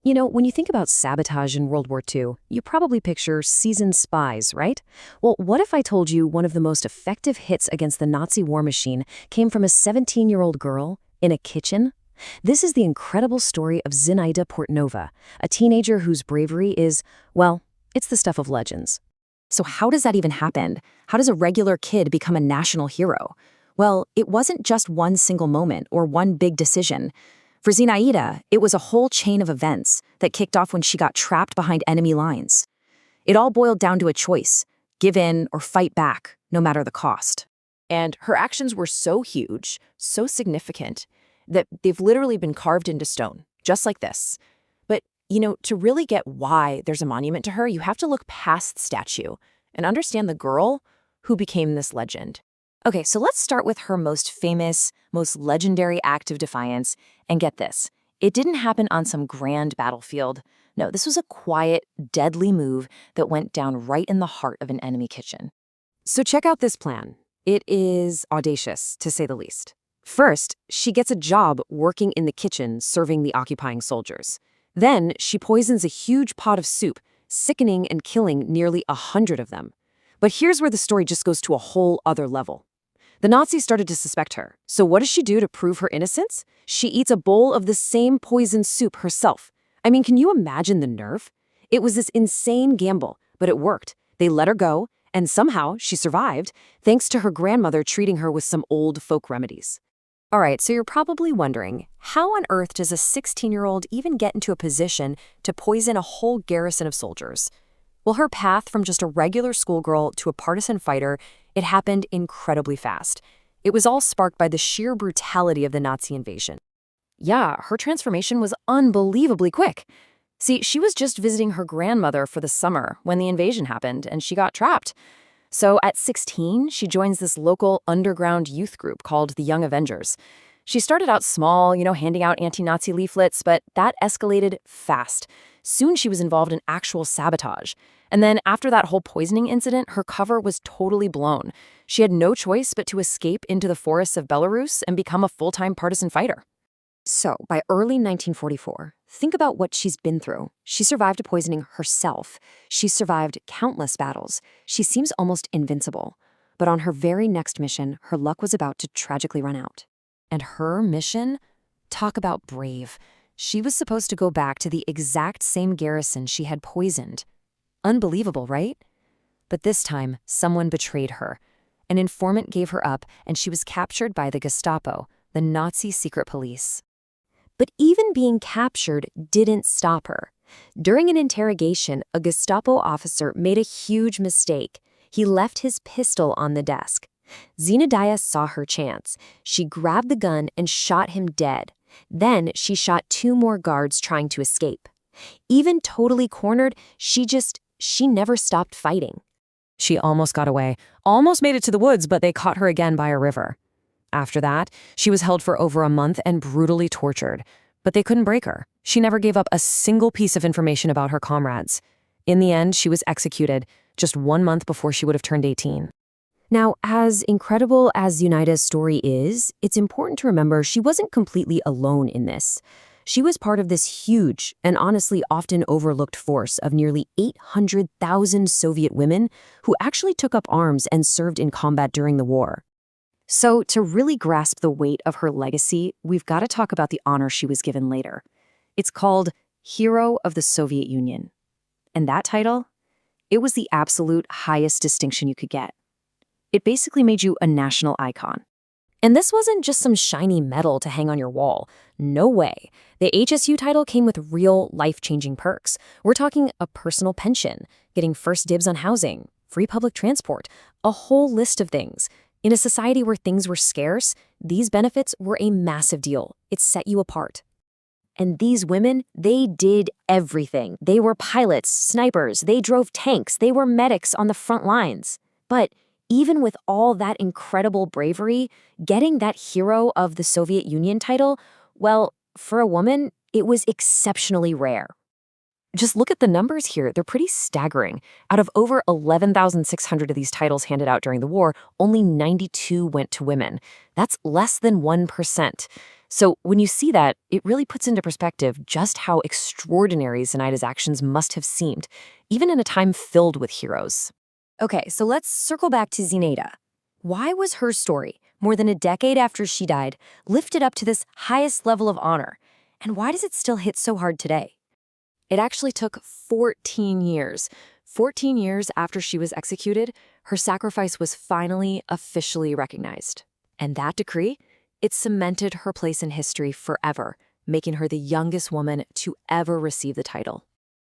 You know, when you think about sabotage in World War II, you probably picture seasoned spies, right? Well, what if I told you one of the most effective hits against the Nazi war machine came from a 17-year-old girl in a kitchen? This is the incredible story of Zinaida Portnova, a teenager whose bravery is, well, it's the stuff of legends. So how does that even happen? How does a regular kid become a national hero? Well, it wasn't just one single moment or one big decision. For Zinaida, it was a whole chain of events that kicked off when she got trapped behind enemy lines. It all boiled down to a choice: give in or fight back, no matter the cost. And her actions were so huge, so significant, that they've literally been carved into stone, just like this. But, to really get why there's a monument to her, you have to look past the statue and understand the girl who became this legend. Okay, so let's start with her most famous, most legendary act of defiance. And get this, it didn't happen on some grand battlefield. No, this was a quiet, deadly move that went down right in the heart of an enemy kitchen. So check out this plan. It is audacious, to say the least. First, she gets a job working in the kitchen serving the occupying soldiers. Then, she poisons a huge pot of soup, sickening and killing nearly 100 of them. But here's where the story just goes to a whole other level. The Nazis started to suspect her, so what does she do to prove her innocence? She eats a bowl of the same poisoned soup herself. I mean, can you imagine the nerve? It was this insane gamble, but it worked. They let her go, and somehow she survived, thanks to her grandmother treating her with some old folk remedies. All right, so you're probably wondering, how on earth does a 16-year-old even get into a position to poison a whole garrison of soldiers? Well, her path from just a regular schoolgirl to a partisan fighter, it happened incredibly fast. It was all sparked by the sheer brutality of the Nazi invasion. Yeah, her transformation was unbelievably quick. See, she was just visiting her grandmother for the summer when the invasion happened, and she got trapped. So at 16, she joins this local underground youth group called the Young Avengers. She started out small, handing out anti-Nazi leaflets, but that escalated fast. Soon she was involved in actual sabotage. And then after that whole poisoning incident, her cover was totally blown. She had no choice but to escape into the forests of Belarus and become a full-time partisan fighter. So, by early 1944, think about what she's been through. She survived a poisoning herself. She survived countless battles. She seems almost invincible. But on her very next mission, her luck was about to tragically run out. And her mission? Talk about brave. She was supposed to go back to the exact same garrison she had poisoned. Unbelievable, right? But this time, someone betrayed her. An informant gave her up, and she was captured by the Gestapo, the Nazi secret police. But even being captured didn't stop her. During an interrogation, a Gestapo officer made a huge mistake. He left his pistol on the desk. Zinaida saw her chance. She grabbed the gun and shot him dead. Then she shot 2 more guards trying to escape. Even totally cornered, she never stopped fighting. She almost got away, almost made it to the woods, but they caught her again by a river. After that, she was held for over a month and brutally tortured. But they couldn't break her. She never gave up a single piece of information about her comrades. In the end, she was executed just 1 month before she would have turned 18. Now, as incredible as Zinaida's story is, it's important to remember she wasn't completely alone in this. She was part of this huge and honestly often overlooked force of nearly 800,000 Soviet women who actually took up arms and served in combat during the war. So, to really grasp the weight of her legacy, we've got to talk about the honor she was given later. It's called Hero of the Soviet Union. And that title? It was the absolute highest distinction you could get. It basically made you a national icon. And this wasn't just some shiny medal to hang on your wall. No way. The HSU title came with real life-changing perks. We're talking a personal pension, getting first dibs on housing, free public transport, a whole list of things. In a society where things were scarce, these benefits were a massive deal. It set you apart. And these women, they did everything. They were pilots, snipers, they drove tanks, they were medics on the front lines. But even with all that incredible bravery, getting that Hero of the Soviet Union title, well, for a woman, it was exceptionally rare. Just look at the numbers here. They're pretty staggering. Out of over 11,600 of these titles handed out during the war, only 92 went to women. That's less than 1%. So when you see that, it really puts into perspective just how extraordinary Zinaida's actions must have seemed, even in a time filled with heroes. Okay, so let's circle back to Zinaida. Why was her story, more than a decade after she died, lifted up to this highest level of honor? And why does it still hit so hard today? It actually took 14 years. 14 years after she was executed, her sacrifice was finally officially recognized. And that decree, it cemented her place in history forever, making her the youngest woman to ever receive the title.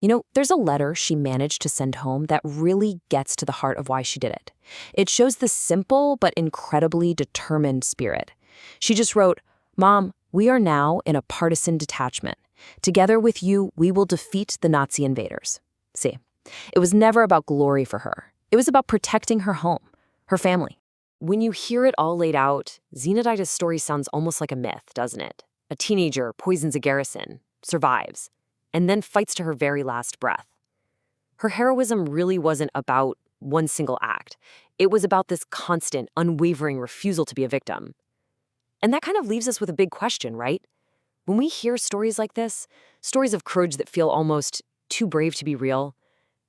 You know, there's a letter she managed to send home that really gets to the heart of why she did it. It shows the simple but incredibly determined spirit. She just wrote, "Mom, we are now in a partisan detachment. Together with you, we will defeat the Nazi invaders." See, it was never about glory for her. It was about protecting her home, her family. When you hear it all laid out, Zinaida's story sounds almost like a myth, doesn't it? A teenager poisons a garrison, survives, and then fights to her very last breath. Her heroism really wasn't about one single act. It was about this constant, unwavering refusal to be a victim. And that kind of leaves us with a big question, right? When we hear stories like this, stories of courage that feel almost too brave to be real,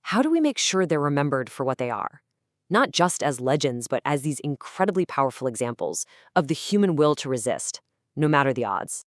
how do we make sure they're remembered for what they are? Not just as legends, but as these incredibly powerful examples of the human will to resist, no matter the odds.